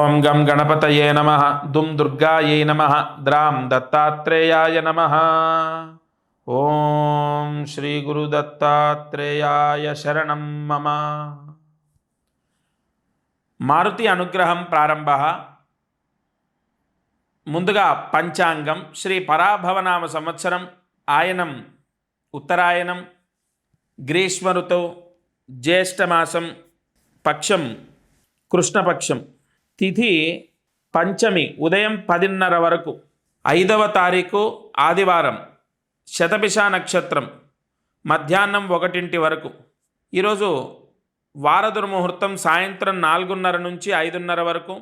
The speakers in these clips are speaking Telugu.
ఓం గం గణపతయే నమః దుం దుర్గాయై నమః ద్రాం దత్తాత్రేయాయ నమః. ఓం శ్రీ గురు దత్తాత్రేయాయ శరణం మమ. మారుతి అనుగ్రహం ప్రారంభ. ముందుగా పంచాంగం. శ్రీ పరాభవనామ సంవత్సరం ఆయనం ఉత్తరాయణం, గ్రీష్మ ఋతువు, జ్యేష్ఠమాసం, పక్షం కృష్ణపక్షం, తిథి పంచమి ఉదయం 10:30 వరకు, 5వ తారీఖు ఆదివారం, శతభిష నక్షత్రం మధ్యాహ్నం 1 వరకు. ఈరోజు వారదుర్ముహూర్తం సాయంత్రం 4:30 నుంచి 5:30 వరకు,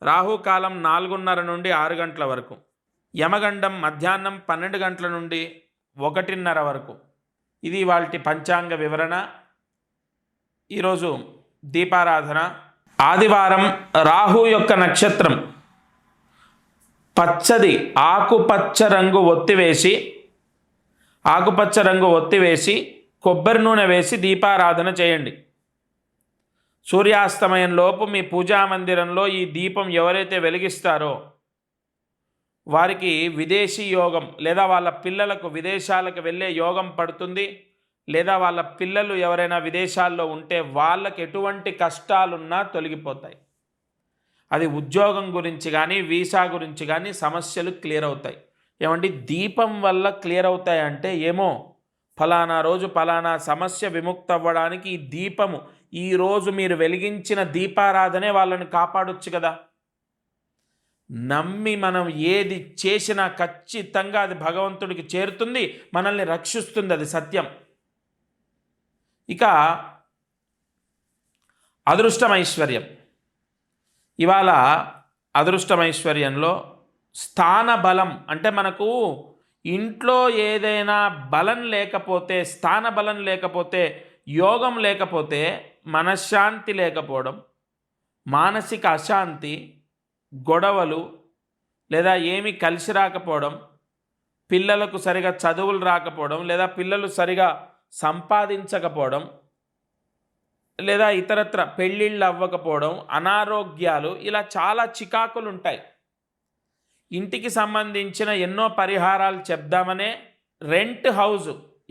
రాహుకాలం 4:30 నుండి 6 గంటల వరకు, యమగండం మధ్యాహ్నం 12 గంటల నుండి 1:30 వరకు. ఇది వాటి పంచాంగ వివరణ. ఈరోజు దీపారాధన. ఆదివారం రాహు యొక్క నక్షత్రం ఆకుపచ్చ రంగు ఒత్తివేసి కొబ్బరి నూనె వేసి దీపారాధన చేయండి. సూర్యాస్తమయంలోపు మీ పూజా మందిరంలో ఈ దీపం ఎవరైతే వెలిగిస్తారో వారికి విదేశీ యోగం లేదా వాళ్ళ పిల్లలకు విదేశాలకు వెళ్ళే యోగం పడుతుంది. లేదా వాళ్ళ పిల్లలు ఎవరైనా విదేశాల్లో ఉంటే వాళ్ళకి ఎటువంటి కష్టాలున్నా తొలగిపోతాయి. అది ఉద్యోగం గురించి కానీ వీసా గురించి కానీ సమస్యలు క్లియర్ అవుతాయి. ఏమండి, దీపం వల్ల క్లియర్ అవుతాయి అంటే ఏమో ఫలానా రోజు ఫలానా సమస్య విముక్తి అవ్వడానికి ఈ దీపము, ఈరోజు మీరు వెలిగించిన దీపారాధనే వాళ్ళని కాపాడొచ్చు కదా. నమ్మి మనం ఏది చేసినా ఖచ్చితంగా అది భగవంతుడికి చేరుతుంది, మనల్ని రక్షిస్తుంది. అది సత్యం. ఇక అదృష్టమైశ్వర్యం. ఇవాళ అదృష్టమైశ్వర్యంలో స్థాన బలం అంటే మనకు ఇంట్లో ఏదైనా బలం లేకపోతే, స్థాన బలం లేకపోతే, యోగం లేకపోతే, మనశ్శాంతి లేకపోవడం, మానసిక అశాంతి, గొడవలు, లేదా ఏమీ కలిసి రాకపోవడం, పిల్లలకు సరిగా చదువులు రాకపోవడం, లేదా పిల్లలు సరిగా సంపాదించకపోవడం, లేదా ఇతరత్ర పెళ్ళిళ్ళు అవ్వకపోవడం, అనారోగ్యాలు, ఇలా చాలా చికాకులు ఉంటాయి. ఇంటికి సంబంధించిన ఎన్నో పరిహారాలు చెప్దామనే రెంట్ హౌస్,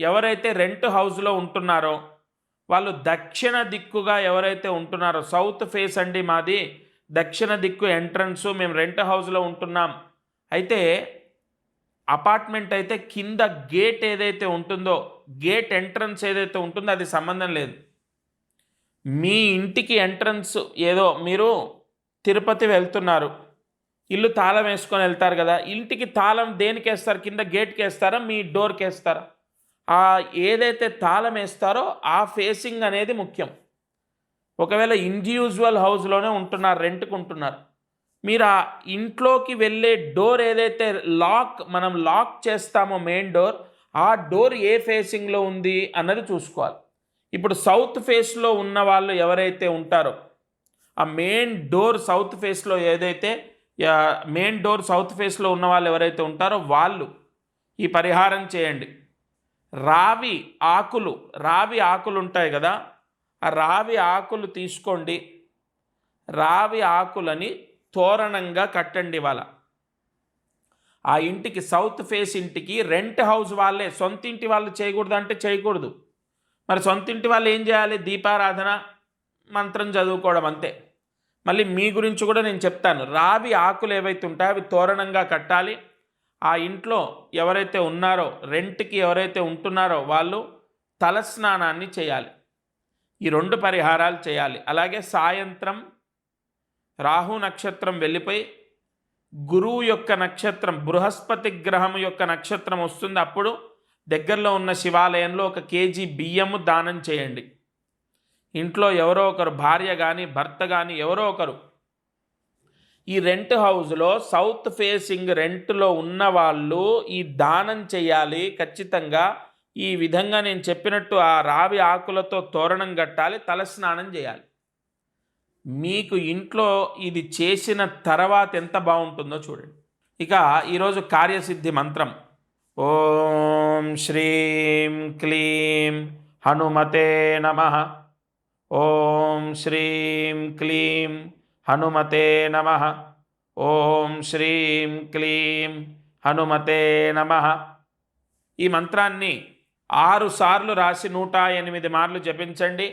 ఎవరైతే రెంట్ హౌస్లో ఉంటున్నారో వాళ్ళు దక్షిణ దిక్కుగా ఎవరైతే ఉంటున్నారో, సౌత్ ఫేస్ అండి మాది, దక్షిణ దిక్కు ఎంట్రన్స్, మేము రెంట్ హౌస్లో ఉంటున్నాం. అయితే అపార్ట్మెంట్ అయితే కింద గేట్ ఏదైతే ఉంటుందో, గేట్ ఎంట్రన్స్ ఏదైతే ఉంటుందో అది సంబంధం లేదు. మీ ఇంటికి ఎంట్రన్స్ ఏదో, మీరు తిరుపతి వెళ్తున్నారు, ఇల్లు తాళం వేసుకొని వెళ్తారు కదా, ఇంటికి తాళం దేనికి వేస్తారు? కింద గేట్కి వేస్తారా, మీ డోర్కి వేస్తారా? ఆ ఏదైతే తాళం వేస్తారో ఆ ఫేసింగ్ అనేది ముఖ్యం. ఒకవేళ ఇండివిజువల్ హౌస్లోనే ఉంటున్నారు, రెంట్కి ఉంటున్నారు, మీరు ఆ ఇంట్లోకి వెళ్ళే డోర్ ఏదైతే మనం లాక్ చేస్తామో మెయిన్ డోర్, ఆ డోర్ ఏ ఫేసింగ్లో ఉంది అన్నది చూసుకోవాలి. ఇప్పుడు సౌత్ ఫేస్లో ఉన్న వాళ్ళు ఎవరైతే ఉంటారో, ఆ మెయిన్ డోర్ సౌత్ ఫేస్లో ఉన్న వాళ్ళు ఎవరైతే ఉంటారో వాళ్ళు ఈ పరిహారం చేయండి. రావి ఆకులు ఉంటాయి కదా, ఆ రావి ఆకులు తీసుకోండి. రావి ఆకులని తోరణంగా కట్టండి. వాళ్ళ ఆ ఇంటికి, సౌత్ ఫేస్ ఇంటికి రెంట్ హౌస్ వాళ్ళే, సొంత ఇంటి వాళ్ళు చేయకూడదు అంటే చేయకూడదు. మరి సొంత ఇంటి వాళ్ళు ఏం చేయాలి? దీపారాధన, మంత్రం చదువుకోవడం, అంతే. మళ్ళీ మీ గురించి కూడా నేను చెప్తాను. రావి ఆకులు ఏవైతే ఉంటాయో అవి తోరణంగా కట్టాలి. ఆ ఇంట్లో ఎవరైతే ఉన్నారో, రెంట్కి ఎవరైతే ఉంటున్నారో వాళ్ళు తలస్నానాన్ని చేయాలి. ఈ 2 పరిహారాలు చేయాలి. అలాగే సాయంత్రం రాహు నక్షత్రం వెళ్ళిపోయి గురువు యొక్క నక్షత్రం, బృహస్పతి గ్రహం యొక్క నక్షత్రం వస్తుంది. అప్పుడు దగ్గరలో ఉన్న శివాలయంలో 1 కేజీ బియ్యము దానం చేయండి. ఇంట్లో ఎవరో ఒకరు, భార్య కానీ భర్త కానీ ఎవరో ఒకరు, ఈ రెంట్ హౌస్లో సౌత్ ఫేసింగ్ రెంట్లో ఉన్న వాళ్ళు ఈ దానం చేయాలి ఖచ్చితంగా. ఈ విధంగా నేను చెప్పినట్టు ఆ రావి ఆకులతో తోరణం కట్టాలి, తలస్నానం చేయాలి. మీకు ఇంట్లో ఇది చేసిన తర్వాత ఎంత బాగుంటుందో చూడండి. ఇక ఈరోజు కార్యసిద్ధి మంత్రం. ఓం శ్రీం క్లీం హనుమతే నమః. ఓం శ్రీం క్లీం హనుమతే నమః. ఓం శ్రీం క్లీం హనుమతే నమః. ఈ మంత్రాన్ని 6 సార్లు రాసి 108 మార్లు జపించండి.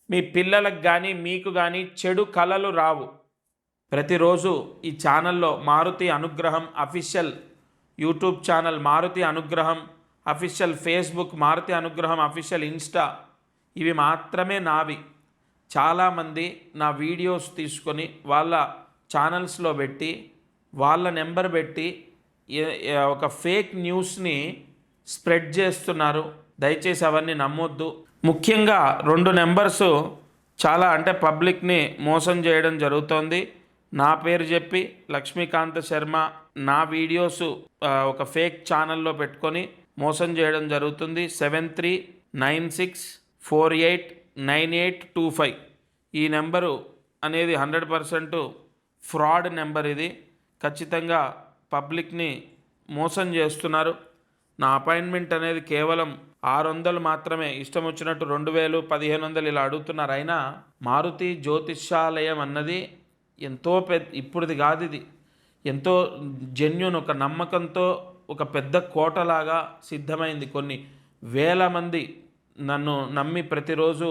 మీ పిల్లలకు కానీ మీకు కానీ చెడు కలలు రావు. ప్రతిరోజు ఈ ఛానల్లో మారుతి అనుగ్రహం అఫీషియల్ యూట్యూబ్ ఛానల్, మారుతి అనుగ్రహం అఫీషియల్ ఫేస్బుక్, మారుతి అనుగ్రహం అఫీషియల్ ఇన్స్టా, ఇవి మాత్రమే నావి. చాలామంది నా వీడియోస్ తీసుకొని వాళ్ళ ఛానల్స్లో పెట్టి వాళ్ళ నెంబర్ పెట్టి ఒక ఫేక్ న్యూస్ని స్ప్రెడ్ చేస్తున్నారు. దయచేసి అవన్నీ నమ్మొద్దు. ముఖ్యంగా 2 నెంబర్స్ చాలా అంటే పబ్లిక్ని మోసం చేయడం జరుగుతోంది. నా పేరు చెప్పి లక్ష్మీకాంత శర్మ నా వీడియోస్ ఒక ఫేక్ ఛానల్లో పెట్టుకొని మోసం చేయడం జరుగుతుంది. 7396489825 ఈ నెంబరు అనేది 100% ఫ్రాడ్ నెంబర్. ఇది ఖచ్చితంగా పబ్లిక్ని మోసం చేస్తున్నారు. నా అపాయింట్మెంట్ అనేది కేవలం 600 మాత్రమే. ఇష్టం వచ్చినట్టు 2000, 1500 ఇలా అడుగుతున్నారు. అయినా మారుతి జ్యోతిష్యాలయం అన్నది ఎంతో ఇప్పుడుది కాదు, ఇది ఎంతో జెన్యూన్, ఒక నమ్మకంతో ఒక పెద్ద కోటలాగా సిద్ధమైంది. కొన్ని వేల మంది నన్ను నమ్మి ప్రతిరోజు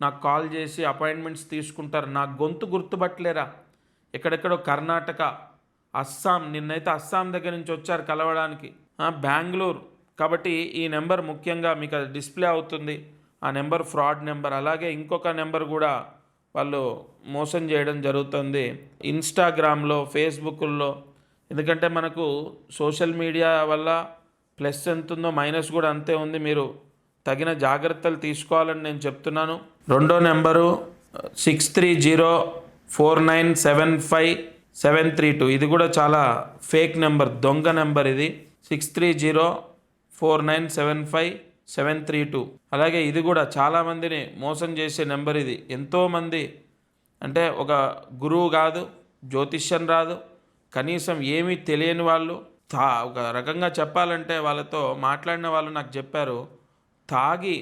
నాకు కాల్ చేసి అపాయింట్మెంట్స్ తీసుకుంటారు. నా గొంతు గుర్తుపట్టలేరా? ఎక్కడెక్కడో కర్ణాటక, అస్సాం, నిన్నైతే అస్సాం దగ్గర నుంచి వచ్చారు కలవడానికి, బెంగళూరు. కాబట్టి ఈ నెంబర్ ముఖ్యంగా మీకు అది డిస్ప్లే అవుతుంది. ఆ నెంబర్ ఫ్రాడ్ నెంబర్. అలాగే ఇంకొక నెంబర్ కూడా వాళ్ళు మోసం చేయడం జరుగుతుంది ఇన్స్టాగ్రామ్లో, ఫేస్బుక్లో. ఎందుకంటే మనకు సోషల్ మీడియా వల్ల ప్లస్ ఎంత ఉందో మైనస్ కూడా అంతే ఉంది. మీరు తగిన జాగ్రత్తలు తీసుకోవాలని నేను చెప్తున్నాను. 2వ నెంబరు 6304975732. ఇది కూడా చాలా ఫేక్ నెంబర్, దొంగ నెంబర్ ఇది. 6304975732. అలాగే ఇది కూడా చాలామందిని మోసం చేసే నెంబర్ ఇది. ఎంతోమంది అంటే ఒక గురువు కాదు, జ్యోతిష్యం రాదు, కనీసం ఏమీ తెలియని వాళ్ళు, ఒక రకంగా చెప్పాలంటే వాళ్ళతో మాట్లాడిన వాళ్ళు నాకు చెప్పారు, తాగి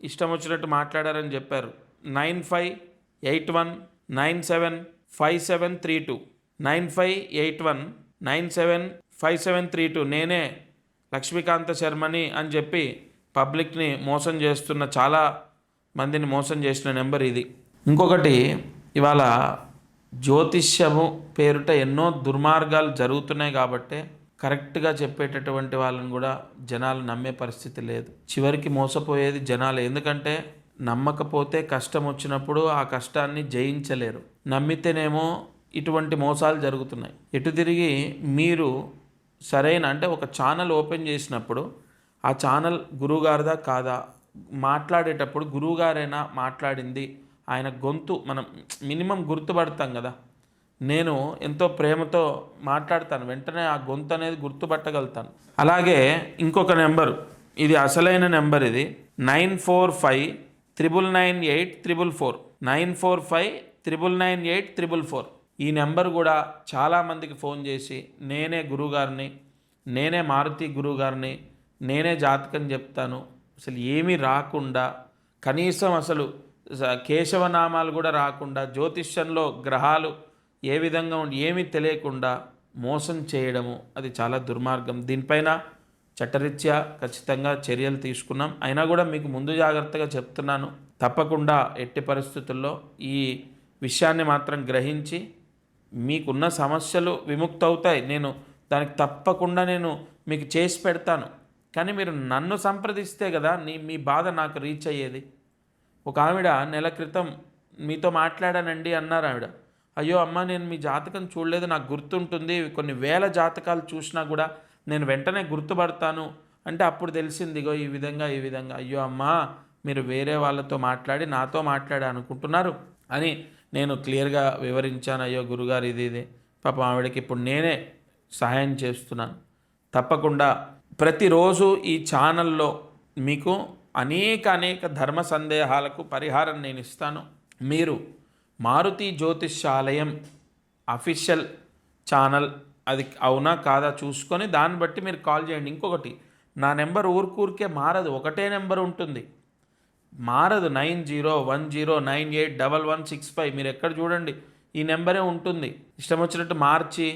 ఇష్టం వచ్చినట్టు మాట్లాడారని చెప్పారు. 9581975732 9581975732. నేనే లక్ష్మీకాంత శర్మని అని చెప్పి పబ్లిక్ని మోసం చేస్తున్న, చాలా మందిని మోసం చేసిన నెంబర్ ఇది. ఇంకొకటి, ఇవాళ జ్యోతిష్యము పేరుట ఎన్నో దుర్మార్గాలు జరుగుతున్నాయి కాబట్టి కరెక్ట్గా చెప్పేటటువంటి వాళ్ళని కూడా జనాలు నమ్మే పరిస్థితి లేదు. చివరికి మోసపోయేది జనాలు. ఎందుకంటే నమ్మకపోతే కష్టం వచ్చినప్పుడు ఆ కష్టాన్ని జయించలేరు. నమ్మితేనేమో ఇటువంటి మోసాలు జరుగుతున్నాయి. ఎటు తిరిగి మీరు సరైన అంటే ఒక ఛానల్ ఓపెన్ చేసినప్పుడు ఆ ఛానల్ గురువుగారిదా కాదా, మాట్లాడేటప్పుడు గురువుగారైనా మాట్లాడింది, ఆయన గొంతు మనం మినిమం గుర్తుపడతాం కదా. నేను ఎంతో ప్రేమతో మాట్లాడతాను, వెంటనే ఆ గొంతు అనేది గుర్తుపట్టగలుగుతాను. అలాగే ఇంకొక నెంబరు, ఇది అసలైన నెంబర్. ఇది 94599844 94599844. ఈ నెంబర్ కూడా చాలామందికి ఫోన్ చేసి నేనే గురువుగారిని, నేనే మారుతి గురువుగారిని, నేనే జాతకం చెప్తాను, అసలు ఏమీ రాకుండా, కనీసం అసలు కేశవనామాలు కూడా రాకుండా, జ్యోతిష్యంలో గ్రహాలు ఏ విధంగా ఏమీ తెలియకుండా మోసం చేయడము, అది చాలా దుర్మార్గం. దీనిపైన చట్టరీత్యా ఖచ్చితంగా చర్యలు తీసుకున్నాం. అయినా కూడా మీకు ముందు జాగ్రత్తగా చెప్తున్నాను, తప్పకుండా ఎట్టి పరిస్థితుల్లో ఈ విషయాన్ని మాత్రం గ్రహించి మీకున్న సమస్యలు విముక్తి అవుతాయి. నేను దానికి తప్పకుండా మీకు చేసి పెడతాను. కానీ మీరు నన్ను సంప్రదిస్తే కదా మీ బాధ నాకు రీచ్ అయ్యేది. ఒక ఆవిడ నెల క్రితం మీతో మాట్లాడానండి అన్నారు ఆవిడ. అయ్యో అమ్మ, నేను మీ జాతకం చూడలేదు, నాకు గుర్తుంటుంది, కొన్ని వేల జాతకాలు చూసినా కూడా నేను వెంటనే గుర్తుపడతాను అంటే అప్పుడు తెలిసింది ఇగో ఈ విధంగా. అయ్యో అమ్మ, మీరు వేరే వాళ్ళతో మాట్లాడి నాతో మాట్లాడి అనుకుంటున్నారు అని నేను క్లియర్గా వివరించాను. అయ్యో గురుగారు ఇది పాపం ఆవిడకి ఇప్పుడు నేనే సహాయం చేస్తున్నాను. తప్పకుండా ప్రతిరోజు ఈ ఛానల్లో మీకు అనేక ధర్మ సందేహాలకు పరిహారం నేను ఇస్తాను. మీరు మారుతి జ్యోతిష్యాలయం అఫీషియల్ ఛానల్ అది అవునా కాదా చూసుకొని దాన్ని బట్టి మీరు కాల్ చేయండి. ఇంకొకటి, నా నెంబర్ ఊరికే మారదు, ఒకటే నెంబర్ ఉంటుంది, మారదు. 9010981165. మీరు ఎక్కడ చూడండి ఈ నెంబరే ఉంటుంది. ఇష్టం వచ్చినట్టు మార్చి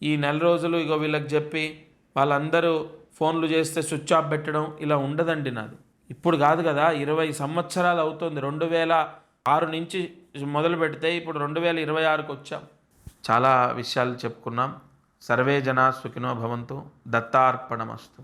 ఈ నెల రోజులు ఇగో వీళ్ళకి చెప్పి వాళ్ళందరూ ఫోన్లు చేస్తే స్విచ్ ఆఫ్ పెట్టడం ఇలా ఉండదండి నాది. ఇప్పుడు కాదు కదా, 20 సంవత్సరాలు అవుతుంది. 2006 నుంచి మొదలు పెడితే ఇప్పుడు 2026కి వచ్చాం. చాలా విషయాలు చెప్పుకున్నాం. సర్వే జనా సుఖినో భవంతు. దత్తార్పణమస్తు.